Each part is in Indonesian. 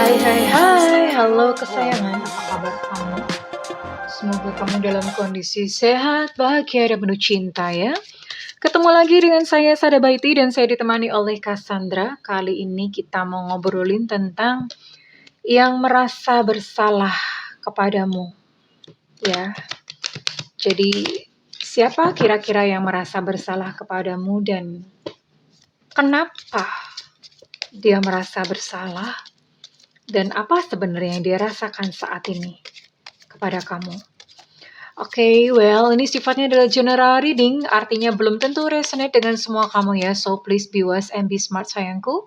Hai, halo kesayangan, apa kabar kamu? Semoga kamu dalam kondisi sehat, bahagia, dan penuh cinta ya. Ketemu lagi dengan saya, Sada Baiti, dan saya ditemani oleh Cassandra. Kali ini kita mau ngobrolin tentang yang merasa bersalah kepadamu. Ya, jadi siapa kira-kira yang merasa bersalah kepadamu dan kenapa dia merasa bersalah? Dan apa sebenarnya yang dia rasakan saat ini kepada kamu? Oke, ini sifatnya adalah general reading, artinya belum tentu resonate dengan semua kamu ya. So please be wise and be smart sayangku.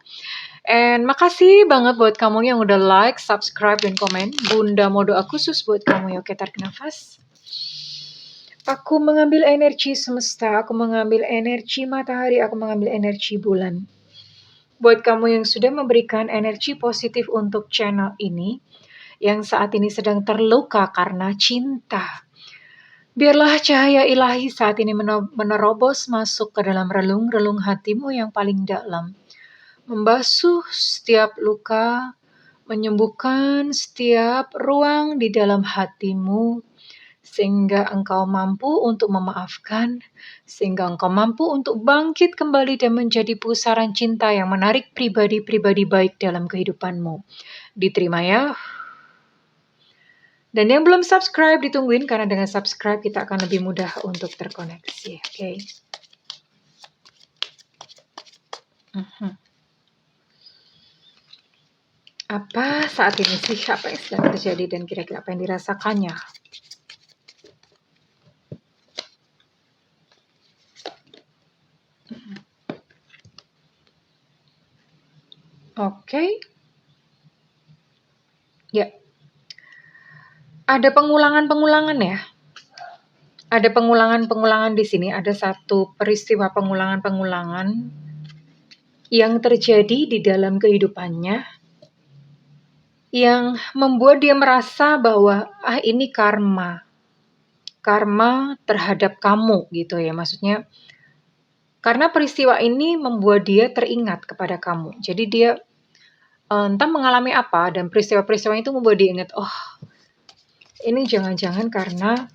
And makasih banget buat kamu yang udah like, subscribe, dan komen. Bunda mau doa khusus buat kamu ya. Oke, tarik nafas. Aku mengambil energi semesta, aku mengambil energi matahari, aku mengambil energi bulan. Buat kamu yang sudah memberikan energi positif untuk channel ini, yang saat ini sedang terluka karena cinta. Biarlah cahaya ilahi saat ini menerobos masuk ke dalam relung-relung hatimu yang paling dalam. Membasuh setiap luka, menyembuhkan setiap ruang di dalam hatimu, sehingga engkau mampu untuk memaafkan, sehingga engkau mampu untuk bangkit kembali dan menjadi pusaran cinta yang menarik pribadi-pribadi baik dalam kehidupanmu. Diterima ya. Dan yang belum subscribe ditungguin, karena dengan subscribe kita akan lebih mudah untuk terkoneksi. Oke. Apa saat ini sih, apa yang sedang terjadi dan kira-kira apa yang dirasakannya? Oke. Ya. Ada pengulangan-pengulangan ya. Ada pengulangan-pengulangan di sini. Ada satu peristiwa pengulangan-pengulangan yang terjadi di dalam kehidupannya yang membuat dia merasa bahwa ini karma terhadap kamu gitu ya. Maksudnya karena peristiwa ini membuat dia teringat kepada kamu. Jadi dia entah mengalami apa dan peristiwa-peristiwa itu membuat dia ingat, oh ini jangan-jangan karena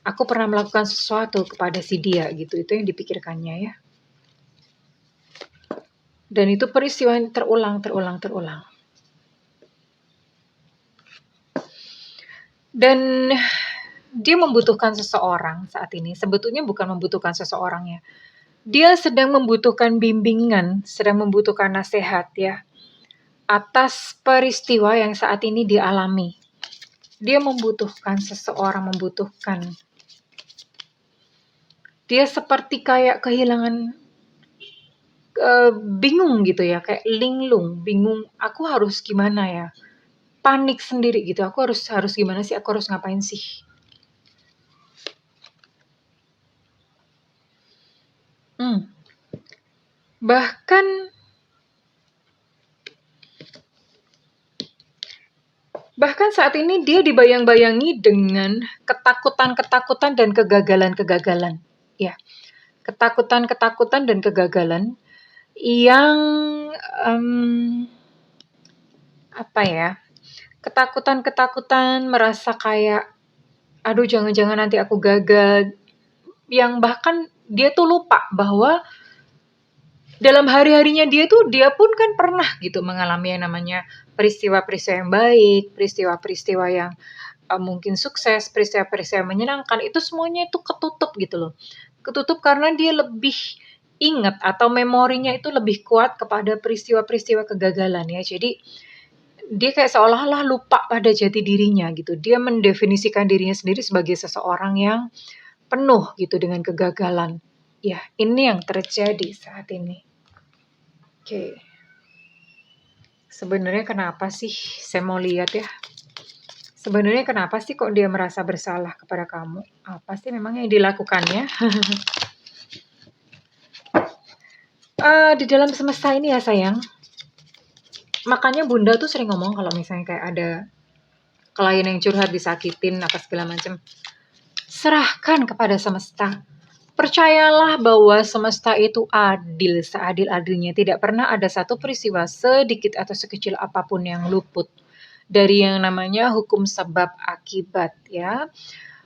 aku pernah melakukan sesuatu kepada si dia gitu. Itu yang dipikirkannya ya. Dan itu peristiwa yang terulang. Dan dia membutuhkan seseorang saat ini. Sebetulnya bukan membutuhkan seseorang ya. Dia sedang membutuhkan bimbingan, sedang membutuhkan nasihat ya. Atas peristiwa yang saat ini dialami. Dia membutuhkan seseorang, dia seperti kayak kehilangan, bingung gitu ya, kayak linglung, bingung, aku harus gimana ya, panik sendiri gitu, aku harus gimana sih, aku harus ngapain sih. Bahkan saat ini dia dibayang-bayangi dengan ketakutan-ketakutan dan kegagalan-kegagalan. Ya, ketakutan-ketakutan dan kegagalan yang ketakutan-ketakutan merasa kayak, aduh jangan-jangan nanti aku gagal. Yang bahkan dia tuh lupa bahwa dalam hari-harinya dia pun kan pernah gitu mengalami yang namanya peristiwa-peristiwa yang baik, peristiwa-peristiwa yang mungkin sukses, peristiwa-peristiwa yang menyenangkan, itu semuanya itu ketutup gitu loh. Ketutup karena dia lebih ingat atau memorinya itu lebih kuat kepada peristiwa-peristiwa kegagalan ya. Jadi dia kayak seolah-olah lupa pada jati dirinya gitu. Dia mendefinisikan dirinya sendiri sebagai seseorang yang penuh gitu dengan kegagalan. Ya, ini yang terjadi saat ini. Oke. Sebenarnya kenapa sih? Saya mau lihat ya. Sebenarnya kenapa sih kok dia merasa bersalah kepada kamu? Apa sih memang yang dilakukannya? Di dalam semesta ini ya sayang. Makanya bunda tuh sering ngomong kalau misalnya kayak ada klien yang curhat, disakitin, apa segala macam. Serahkan kepada semesta. Percayalah bahwa semesta itu adil, seadil-adilnya. Tidak pernah ada satu peristiwa sedikit atau sekecil apapun yang luput. dari yang namanya hukum sebab akibat ya.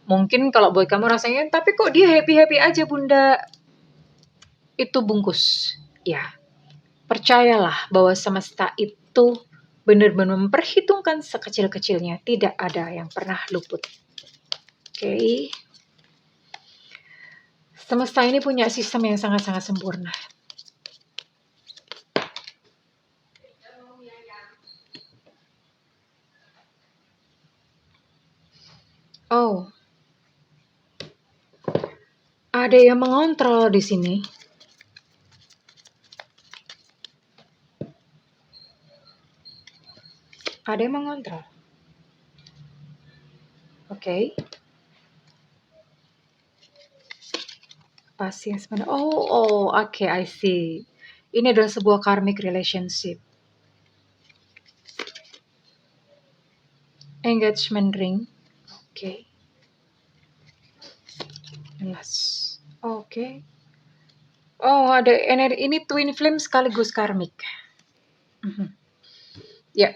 Mungkin kalau buat kamu rasanya, tapi kok dia happy-happy aja Bunda? Itu bungkus. Ya, percayalah bahwa semesta itu benar-benar memperhitungkan sekecil-kecilnya. Tidak ada yang pernah luput. Oke. Semesta ini punya sistem yang sangat-sangat sempurna. Oh, ada yang mengontrol di sini. Ada yang mengontrol. Oke. Pasti yang sebenarnya. Oke, I see. Ini adalah sebuah karmic relationship. Engagement ring. Oke. Jelas. Oke. Oh, ada energi. Ini twin flame sekaligus karmic. Ya.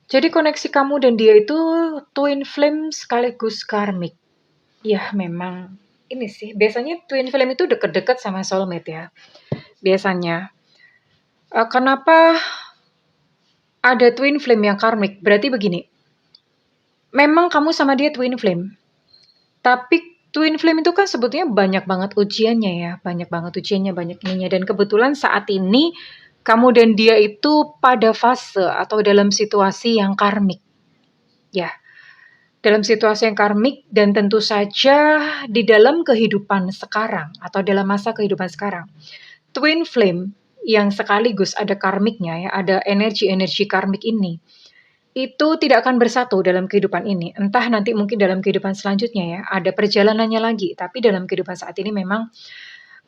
Jadi koneksi kamu dan dia itu twin flame sekaligus karmic. Ya, memang ini sih. Biasanya twin flame itu deket-deket sama soulmate ya. Biasanya. Kenapa ada twin flame yang karmic? Berarti begini. Memang kamu sama dia twin flame. Tapi twin flame itu kan sebetulnya banyak banget ujiannya ya. Banyak banget ujiannya, banyak ininya. Dan kebetulan saat ini kamu dan dia itu pada fase atau dalam situasi yang karmik. Ya, dalam situasi yang karmik dan tentu saja di dalam kehidupan sekarang atau dalam masa kehidupan sekarang. Twin flame yang sekaligus ada karmiknya ya, ada energi-energi karmik ini. Itu tidak akan bersatu dalam kehidupan ini. Entah nanti mungkin dalam kehidupan selanjutnya ya, ada perjalanannya lagi. Tapi dalam kehidupan saat ini memang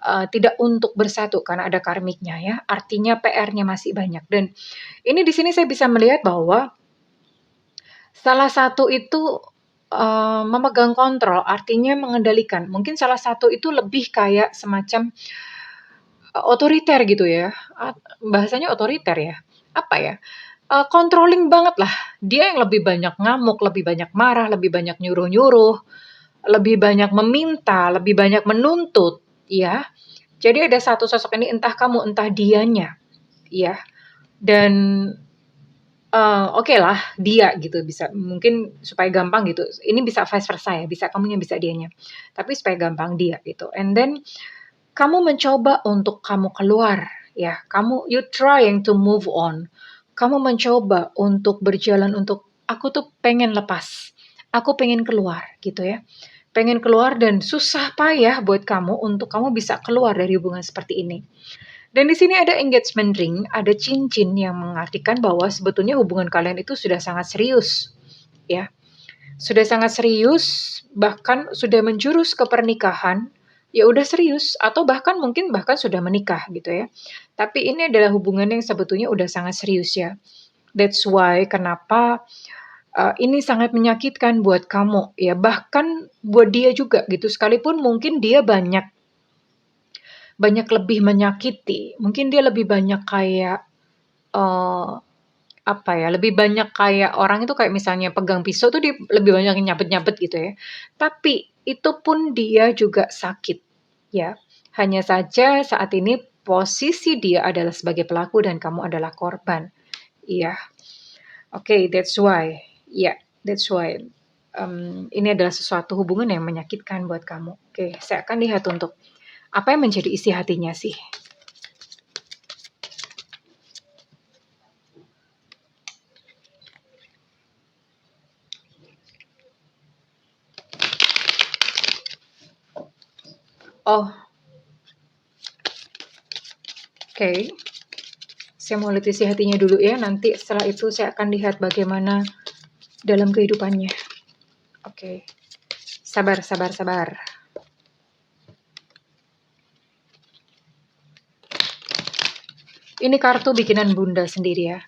tidak untuk bersatu karena ada karmiknya ya. Artinya PR-nya masih banyak. Dan ini di sini saya bisa melihat bahwa salah satu itu memegang kontrol, artinya mengendalikan. Mungkin salah satu itu lebih kayak semacam otoriter gitu ya. Bahasanya otoriter ya. Apa ya? Controlling banget lah. Dia yang lebih banyak ngamuk, lebih banyak marah, lebih banyak nyuruh-nyuruh, lebih banyak meminta, lebih banyak menuntut, ya. Jadi ada satu sosok ini entah kamu entah dianya, ya. Dan oke lah dia gitu bisa mungkin supaya gampang gitu. Ini bisa vice versa ya, bisa kamunya bisa dianya. Tapi supaya gampang dia gitu. And then kamu mencoba untuk kamu keluar ya. You trying to move on. Kamu mencoba untuk berjalan untuk aku tuh pengen lepas. Aku pengen keluar gitu ya. Pengen keluar dan susah payah buat kamu untuk kamu bisa keluar dari hubungan seperti ini. Dan di sini ada engagement ring, ada cincin yang mengartikan bahwa sebetulnya hubungan kalian itu sudah sangat serius, ya. Sudah sangat serius, bahkan sudah menjurus ke pernikahan, ya udah serius atau bahkan mungkin bahkan sudah menikah gitu ya. Tapi ini adalah hubungan yang sebetulnya udah sangat serius ya. That's why kenapa ini sangat menyakitkan buat kamu ya, bahkan buat dia juga gitu. Sekalipun mungkin dia banyak lebih menyakiti, mungkin dia lebih banyak kayak, eee, apa ya, lebih banyak kayak orang itu kayak misalnya pegang pisau tuh dia lebih banyak nyabet-nyabet gitu ya. Tapi itu pun dia juga sakit, ya. Hanya saja saat ini posisi dia adalah sebagai pelaku dan kamu adalah korban. Iya, oke, that's why. Ya, that's why. Ini adalah sesuatu hubungan yang menyakitkan buat kamu. Oke, saya akan lihat untuk apa yang menjadi isi hatinya sih? Oh, oke. Saya mau lihat isi hatinya dulu ya, nanti setelah itu saya akan lihat bagaimana dalam kehidupannya. Oke. Sabar sabar sabar. Ini kartu bikinan Bunda sendiri ya.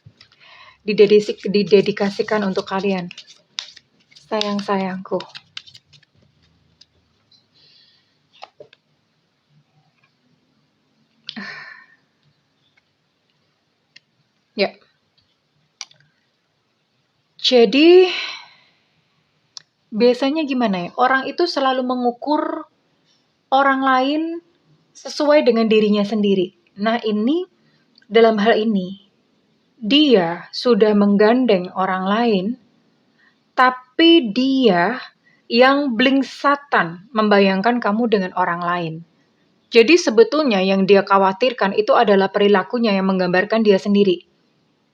Didedikasikan untuk kalian. Sayang-sayangku. Ya. Jadi biasanya gimana ya? Orang itu selalu mengukur orang lain sesuai dengan dirinya sendiri. Nah, dalam hal ini dia sudah menggandeng orang lain, tapi dia yang blingsatan membayangkan kamu dengan orang lain. Jadi sebetulnya yang dia khawatirkan itu adalah perilakunya yang menggambarkan dia sendiri.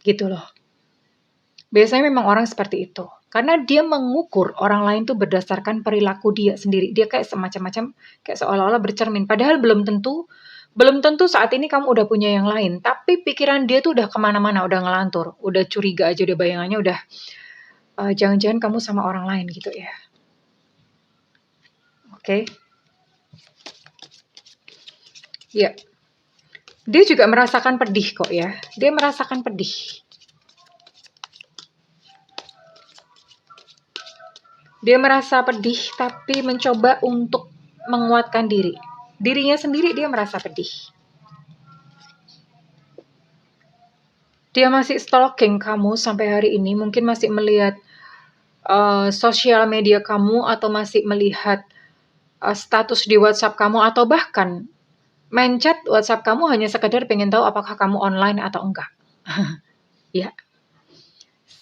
Gitu loh. Biasanya memang orang seperti itu. Karena dia mengukur orang lain tuh berdasarkan perilaku dia sendiri. Dia kayak semacam-macam, kayak seolah-olah bercermin. Padahal belum tentu saat ini kamu udah punya yang lain. Tapi pikiran dia tuh udah kemana-mana, udah ngelantur. Udah curiga aja, udah bayangannya udah, jangan-jangan kamu sama orang lain gitu ya. Oke. Ya. Dia juga merasakan pedih kok ya. Dia merasakan pedih. Dia merasa pedih tapi mencoba untuk menguatkan diri. Dirinya sendiri dia merasa pedih. Dia masih stalking kamu sampai hari ini, mungkin masih melihat sosial media kamu atau masih melihat status di WhatsApp kamu atau bahkan menchat WhatsApp kamu hanya sekedar pengen tahu apakah kamu online atau enggak. Ya.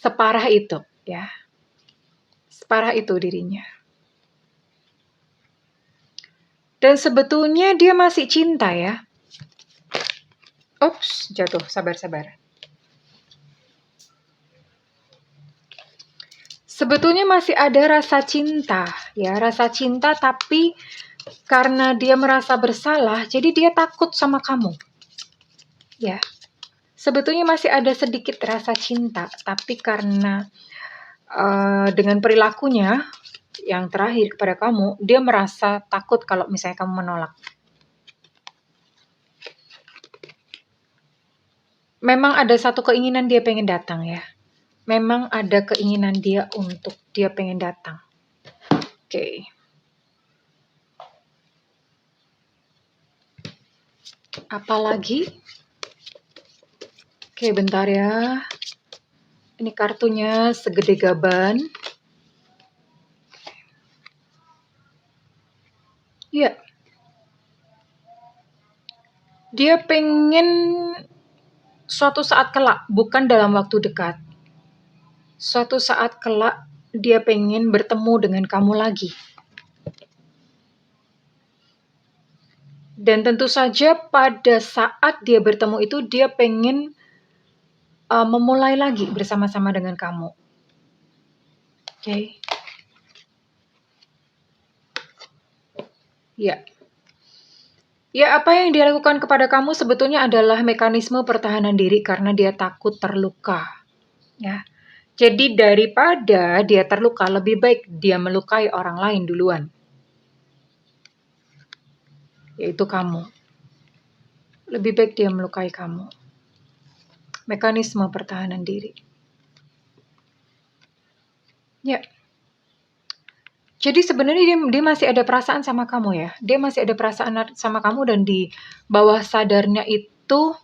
Separah itu, ya. Separah itu dirinya. Dan sebetulnya dia masih cinta ya. Ups, jatuh. Sabar. Sebetulnya masih ada rasa cinta, ya, rasa cinta tapi karena dia merasa bersalah, jadi dia takut sama kamu. Ya. Sebetulnya masih ada sedikit rasa cinta, tapi karena dengan perilakunya yang terakhir kepada kamu, dia merasa takut kalau misalnya kamu menolak. Memang ada satu keinginan dia pengen datang ya. Memang ada keinginan dia untuk dia pengen datang. Oke. Apalagi? Oke, bentar ya. Ini kartunya segede gaban. Ya. Dia pengen suatu saat kelak, bukan dalam waktu dekat. Suatu saat kelak, dia pengen bertemu dengan kamu lagi. Dan tentu saja pada saat dia bertemu itu, dia pengen memulai lagi bersama-sama dengan kamu. Oke. Ya. Ya, apa yang dia lakukan kepada kamu sebetulnya adalah mekanisme pertahanan diri karena dia takut terluka. Ya. Jadi daripada dia terluka, lebih baik dia melukai orang lain duluan. Yaitu kamu. Lebih baik dia melukai kamu. Mekanisme pertahanan diri. Ya. Jadi sebenarnya dia masih ada perasaan sama kamu ya. Dia masih ada perasaan sama kamu dan di bawah sadarnya itu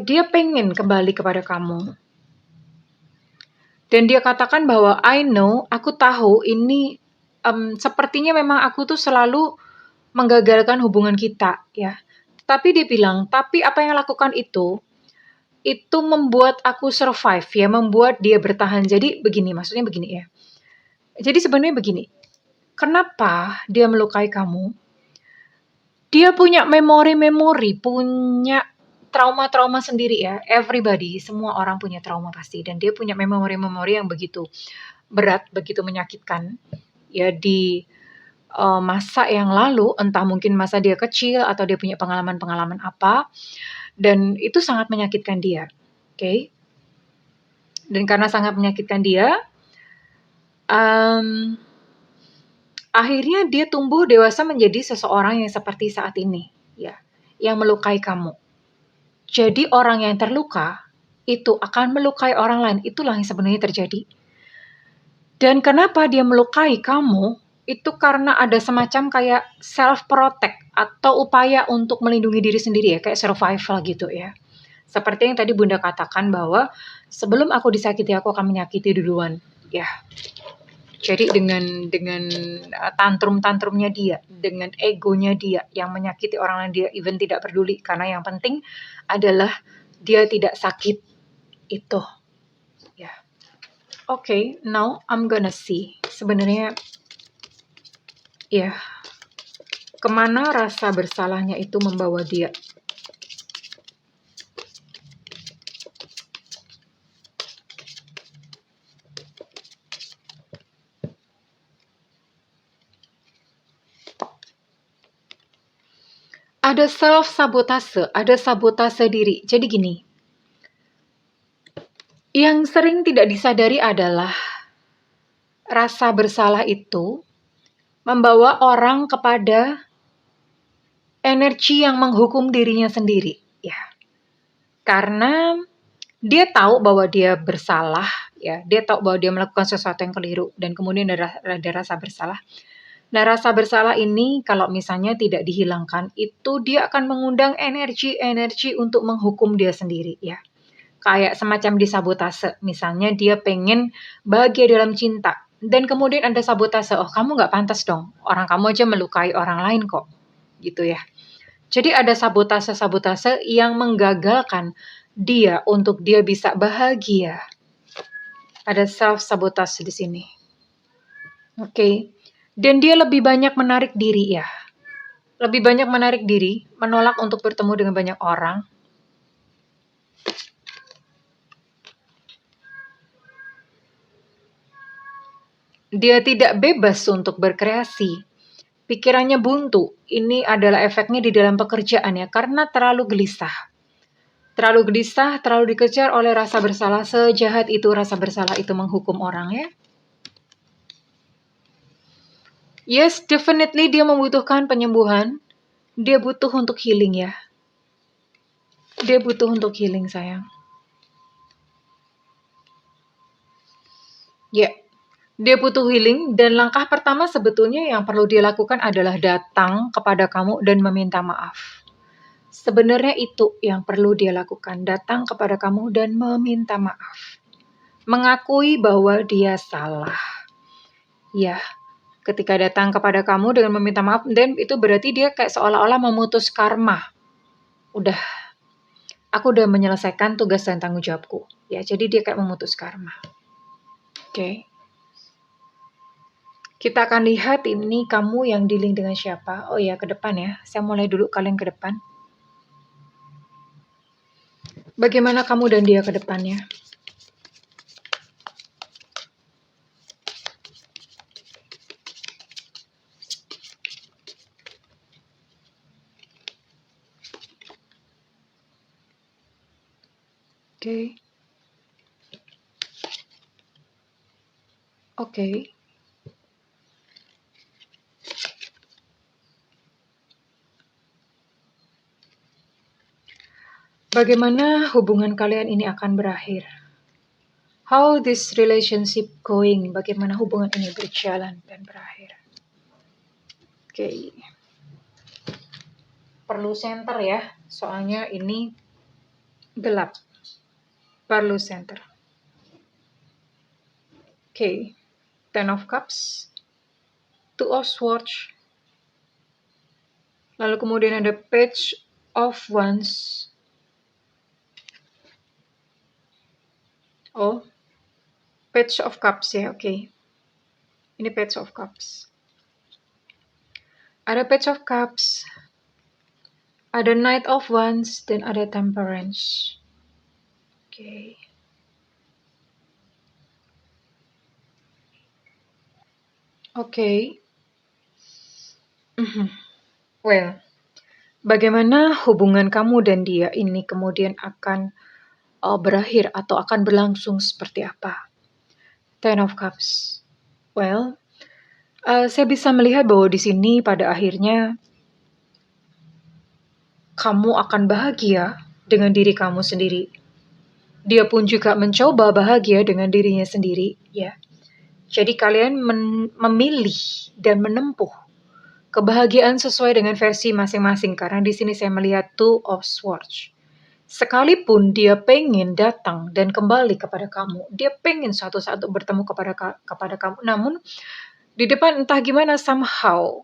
dia pengen kembali kepada kamu. Dan dia katakan bahwa I know, aku tahu ini sepertinya memang aku tuh selalu menggagalkan hubungan kita ya. Tapi dia bilang, tapi apa yang lakukan itu membuat aku survive ya, membuat dia bertahan. Jadi begini, maksudnya begini ya. Jadi sebenarnya begini, kenapa dia melukai kamu? Dia punya memori-memori, punya trauma-trauma sendiri ya. Everybody, semua orang punya trauma pasti. Dan dia punya memori-memori yang begitu berat, begitu menyakitkan. Ya di masa yang lalu, entah mungkin masa dia kecil atau dia punya pengalaman-pengalaman apa. Dan itu sangat menyakitkan dia. Oke? Dan karena sangat menyakitkan dia, akhirnya dia tumbuh dewasa menjadi seseorang yang seperti saat ini, ya, yang melukai kamu. Jadi orang yang terluka itu akan melukai orang lain. Itulah yang sebenarnya terjadi. Dan kenapa dia melukai kamu? Itu karena ada semacam kayak self protect atau upaya untuk melindungi diri sendiri ya, kayak survival gitu ya. Seperti yang tadi Bunda katakan bahwa sebelum aku disakiti, aku akan menyakiti duluan. Ya. Jadi dengan tantrum-tantrumnya dia, dengan egonya dia yang menyakiti orang lain, dia even tidak peduli karena yang penting adalah dia tidak sakit itu. Ya. Okay, now I'm gonna see. Sebenarnya ya, kemana rasa bersalahnya itu membawa dia. Ada self-sabotase, ada sabotase diri. Jadi gini, yang sering tidak disadari adalah rasa bersalah itu membawa orang kepada energi yang menghukum dirinya sendiri. Ya, karena dia tahu bahwa dia bersalah, ya, dia tahu bahwa dia melakukan sesuatu yang keliru, dan kemudian ada rasa bersalah. Nah, rasa bersalah ini kalau misalnya tidak dihilangkan, itu dia akan mengundang energi-energi untuk menghukum dia sendiri, ya. Kayak semacam disabotase. Misalnya dia pengen bahagia dalam cinta, dan kemudian ada sabotase, oh kamu nggak pantas dong, orang kamu aja melukai orang lain kok, gitu ya. Jadi ada sabotase-sabotase yang menggagalkan dia untuk dia bisa bahagia. Ada self-sabotage di sini. Oke. Dan dia lebih banyak menarik diri ya. Lebih banyak menarik diri, menolak untuk bertemu dengan banyak orang. Dia tidak bebas untuk berkreasi. Pikirannya buntu. Ini adalah efeknya di dalam pekerjaan ya, karena terlalu gelisah. Terlalu gelisah, terlalu dikejar oleh rasa bersalah. Sejahat itu rasa bersalah itu menghukum orang ya. Yes, definitely dia membutuhkan penyembuhan. Dia butuh untuk healing ya. Dia butuh untuk healing sayang. Ya, dia butuh healing dan langkah pertama sebetulnya yang perlu dia lakukan adalah datang kepada kamu dan meminta maaf. Sebenarnya itu yang perlu dia lakukan, datang kepada kamu dan meminta maaf. Mengakui bahwa dia salah. Ya, ketika datang kepada kamu dengan meminta maaf, dan itu berarti dia kayak seolah-olah memutus karma. Aku udah menyelesaikan tugas dan tanggung jawabku. Ya, jadi dia kayak memutus karma. Oke. Kita akan lihat ini kamu yang dealing dengan siapa. Oh ya, ke depan ya. Saya mulai dulu kalian ke depan. Bagaimana kamu dan dia ke depannya? Oke. Oke. Bagaimana hubungan kalian ini akan berakhir? How this relationship going? Bagaimana hubungan ini berjalan dan berakhir? Oke. Perlu center ya, soalnya ini gelap. Perlu center. Oke. Ten of Cups. Two of Swords. Lalu kemudian ada Page of Wands. Oh, Page of Cups ya, oke. Ini Page of Cups. Ada Page of Cups, ada Knight of Wands, dan ada Temperance. Oke. Oke. Well, bagaimana hubungan kamu dan dia ini kemudian akan berakhir atau akan berlangsung seperti apa? Ten of Cups. Well, saya bisa melihat bahwa di sini pada akhirnya kamu akan bahagia dengan diri kamu sendiri. Dia pun juga mencoba bahagia dengan dirinya sendiri, ya. Jadi kalian memilih dan menempuh kebahagiaan sesuai dengan versi masing-masing, karena di sini saya melihat Two of Swords. Sekalipun dia pengen datang dan kembali kepada kamu, dia pengen suatu saat untuk bertemu kepada kamu, namun di depan entah gimana somehow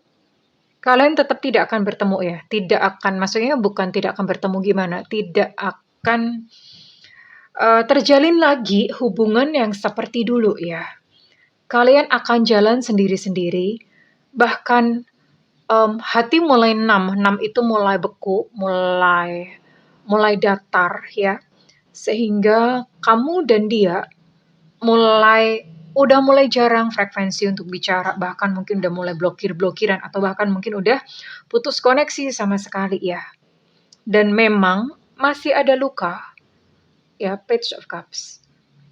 kalian tetap tidak akan bertemu ya. Tidak akan, maksudnya bukan tidak akan bertemu gimana, tidak akan terjalin lagi hubungan yang seperti dulu ya. Kalian akan jalan sendiri-sendiri, bahkan hati mulai numb itu mulai beku, mulai datar ya. Sehingga kamu dan dia udah mulai jarang frekuensi untuk bicara, bahkan mungkin udah mulai blokir-blokiran atau bahkan mungkin udah putus koneksi sama sekali ya. Dan memang masih ada luka ya, Page of Cups.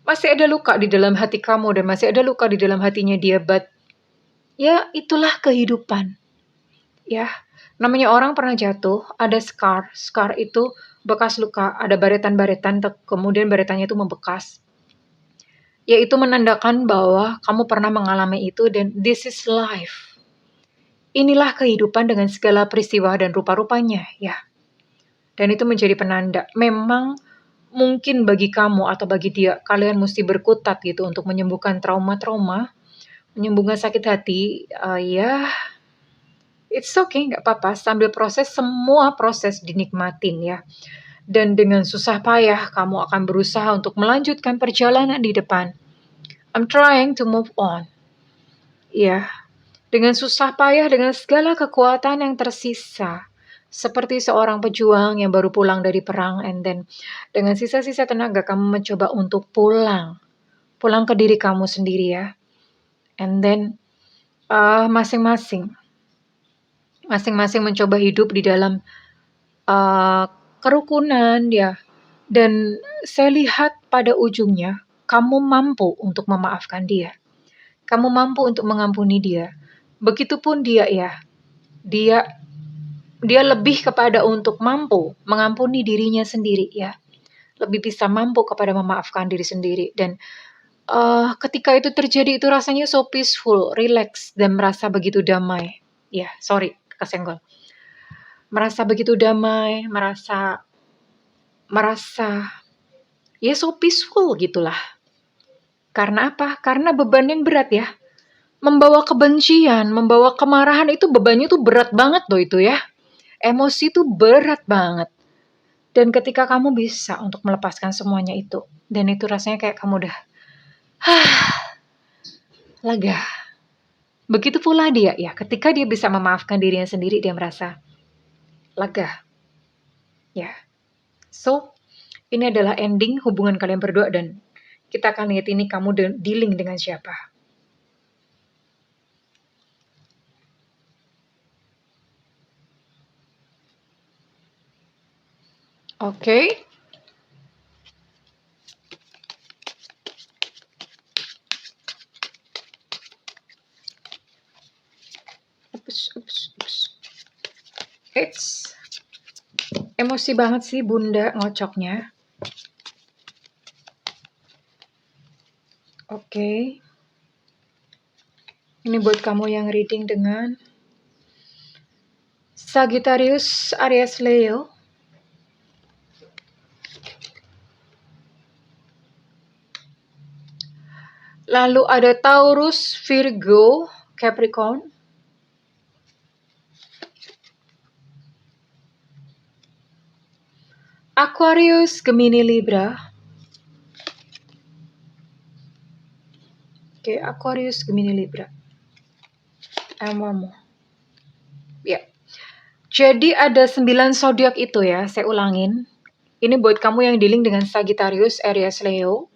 Masih ada luka di dalam hati kamu dan masih ada luka di dalam hatinya dia, but ya itulah kehidupan. Ya, namanya orang pernah jatuh, ada scar. Scar itu bekas luka, ada baretan-baretan, kemudian baretannya itu membekas. Yaitu menandakan bahwa kamu pernah mengalami itu dan this is life. Inilah kehidupan dengan segala peristiwa dan rupa-rupanya, ya. Dan itu menjadi penanda. Memang mungkin bagi kamu atau bagi dia, kalian mesti berkutat gitu untuk menyembuhkan trauma-trauma, menyembuhkan sakit hati, ya it's okay, nggak apa-apa. Sambil proses, semua proses dinikmatin ya. Dan dengan susah payah, kamu akan berusaha untuk melanjutkan perjalanan di depan. I'm trying to move on. Ya, dengan susah payah, dengan segala kekuatan yang tersisa. Seperti seorang pejuang yang baru pulang dari perang, and then dengan sisa-sisa tenaga kamu mencoba untuk pulang. Pulang ke diri kamu sendiri ya. And then masing-masing mencoba hidup di dalam kerukunan ya. Dan saya lihat pada ujungnya, kamu mampu untuk memaafkan dia. Kamu mampu untuk mengampuni dia. Begitupun dia ya. Dia lebih kepada untuk mampu mengampuni dirinya sendiri ya. Lebih bisa mampu kepada memaafkan diri sendiri. Dan ketika itu terjadi, itu rasanya so peaceful, relax, dan merasa begitu damai. Ya, sorry, kesenggol. Merasa begitu damai, merasa ya so peaceful gitulah. Karena apa? Karena beban yang berat ya. Membawa kebencian, membawa kemarahan itu bebannya tuh berat banget loh itu ya. Emosi tuh berat banget. Dan ketika kamu bisa untuk melepaskan semuanya itu, dan itu rasanya kayak kamu udah lega. Begitu pula dia ya, ketika dia bisa memaafkan dirinya sendiri, dia merasa lega. Ya. So, ini adalah ending hubungan kalian berdua dan kita akan lihat ini kamu dealing dengan siapa. Oke. It's emosi banget sih Bunda ngocoknya. Oke. Ini buat kamu yang reading dengan Sagittarius, Aries, Leo. Lalu ada Taurus, Virgo, Capricorn. Aquarius, Gemini, Libra. Oke, Aquarius, Gemini, Libra. And one more. Ya. Jadi ada 9 zodiak itu ya, saya ulangin. Ini buat kamu yang dealing dengan Sagittarius, Aries, Leo.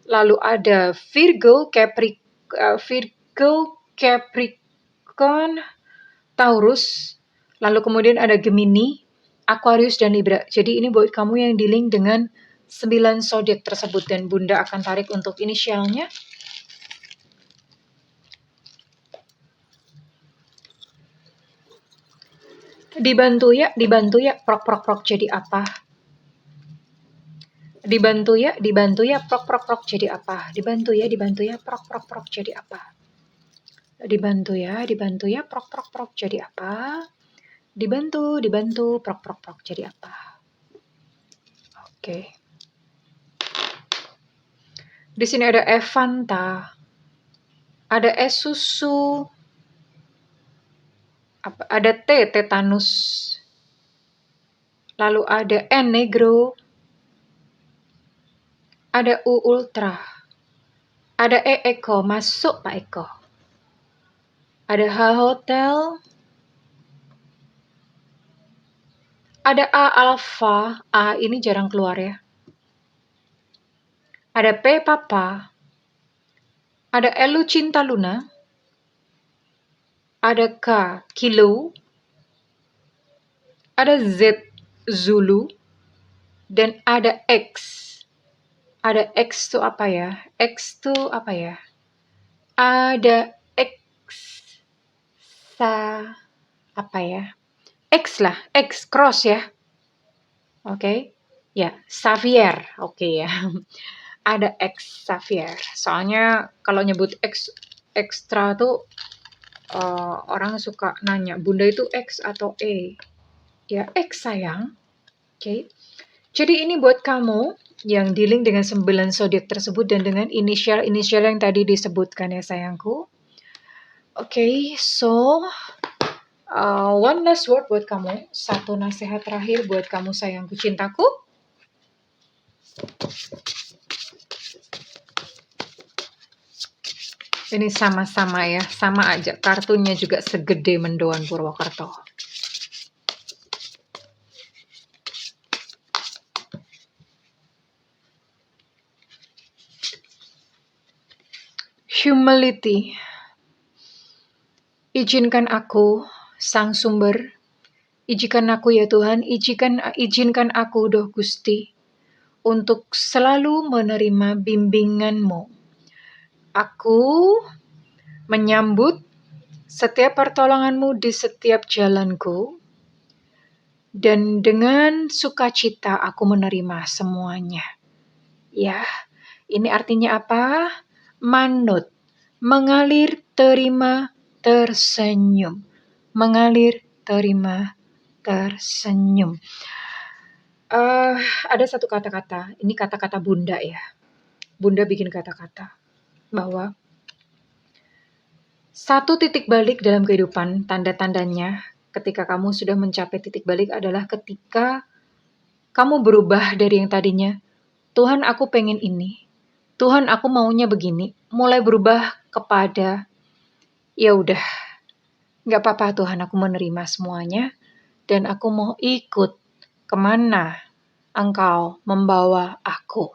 Lalu ada Virgo, Capricorn, Taurus. Lalu kemudian ada Gemini, Aquarius, dan Libra. Jadi ini buat kamu yang dealing dengan 9 zodiak tersebut. Dan Bunda akan tarik untuk inisialnya. Dibantu ya, prok jadi apa? Dibantu ya, prok jadi apa? Dibantu ya, prok jadi apa? Dibantu ya, prok jadi apa? Dibantu, prok jadi apa? Oke. Di sini ada Evanta, ada es susu, ada tetanus, lalu ada Negro, ada U Ultra, ada Eko, masuk Pak Eko, ada H Hotel, ada A Alpha, A ini jarang keluar ya. Ada P Papa, ada Elu Cinta Luna, ada K Kilo, ada Z Zulu, dan ada X. Ada X itu apa ya? X itu apa ya? Ada X apa ya? X lah, X cross ya. Oke. Ya, Xavier. Oke ya. Ada X Xavier. Soalnya kalau nyebut X ekstra tuh orang suka nanya, Bunda itu X atau E? Ya, X sayang. Oke. Jadi ini buat kamu yang dealing dengan 9 zodiak tersebut dan dengan inisial-inisial yang tadi disebutkan ya sayangku. Oke, so one last word buat kamu. Satu nasihat terakhir buat kamu sayangku cintaku. Ini sama-sama ya, sama aja. Kartunya juga segede mendoan Purwokerto. Humility. Izinkan aku, Sang Sumber. Izinkan aku ya Tuhan, izinkan aku doh Gusti, untuk selalu menerima bimbingan-Mu. Aku menyambut setiap pertolongan-Mu di setiap jalanku, dan dengan sukacita aku menerima semuanya. Ya, ini artinya apa? Manut, mengalir, terima, tersenyum. Mengalir, terima, tersenyum. Ada satu kata-kata, ini kata-kata Bunda ya. Bunda bikin kata-kata bahwa satu titik balik dalam kehidupan, tanda-tandanya ketika kamu sudah mencapai titik balik adalah ketika kamu berubah dari yang tadinya, Tuhan aku pengen ini, Tuhan aku maunya begini, mulai berubah kepada, ya udah, gak apa-apa Tuhan aku menerima semuanya, dan aku mau ikut kemana Engkau membawa aku.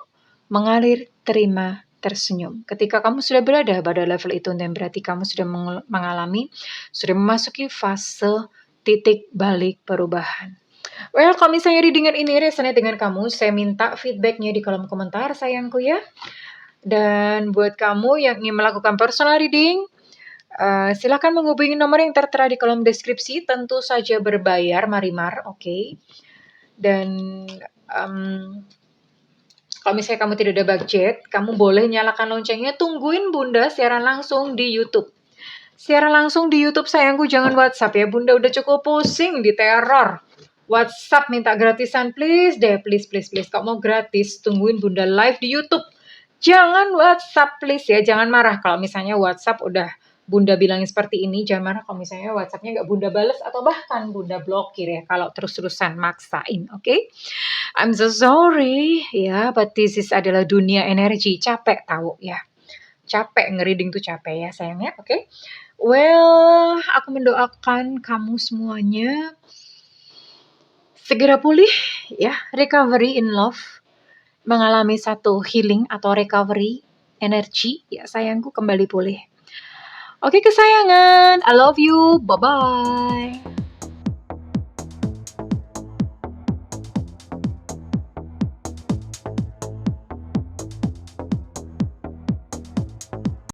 Mengalir, terima, tersenyum. Ketika kamu sudah berada pada level itu, dan berarti kamu sudah mengalami, sudah memasuki fase titik balik perubahan. Well, kalau misalnya readingan ini resonate dengan kamu, saya minta feedbacknya di kolom komentar sayangku ya. Dan buat kamu yang ingin melakukan personal reading, silakan menghubungi nomor yang tertera di kolom deskripsi, tentu saja berbayar Marimar, oke. Dan kalau misalnya kamu tidak ada budget, kamu boleh nyalakan loncengnya, tungguin Bunda siaran langsung di YouTube. Siaran langsung di YouTube sayangku, jangan WhatsApp ya. Bunda udah cukup pusing di teror. WhatsApp minta gratisan, please deh, please. Kalau mau gratis, tungguin Bunda live di YouTube. Jangan WhatsApp please ya, jangan marah kalau misalnya WhatsApp udah Bunda bilangin seperti ini, jangan marah kalau misalnya WhatsAppnya nggak Bunda bales atau bahkan Bunda blokir ya kalau terus-terusan maksain, oke? I'm so sorry ya, but this is adalah dunia energi, capek tahu ya. Capek ngereading tuh capek ya sayangnya, oke? Well, aku mendoakan kamu semuanya segera pulih ya, recovery in love, mengalami satu healing atau recovery energi ya sayangku, kembali pulih. Oke kesayangan, I love you, bye-bye.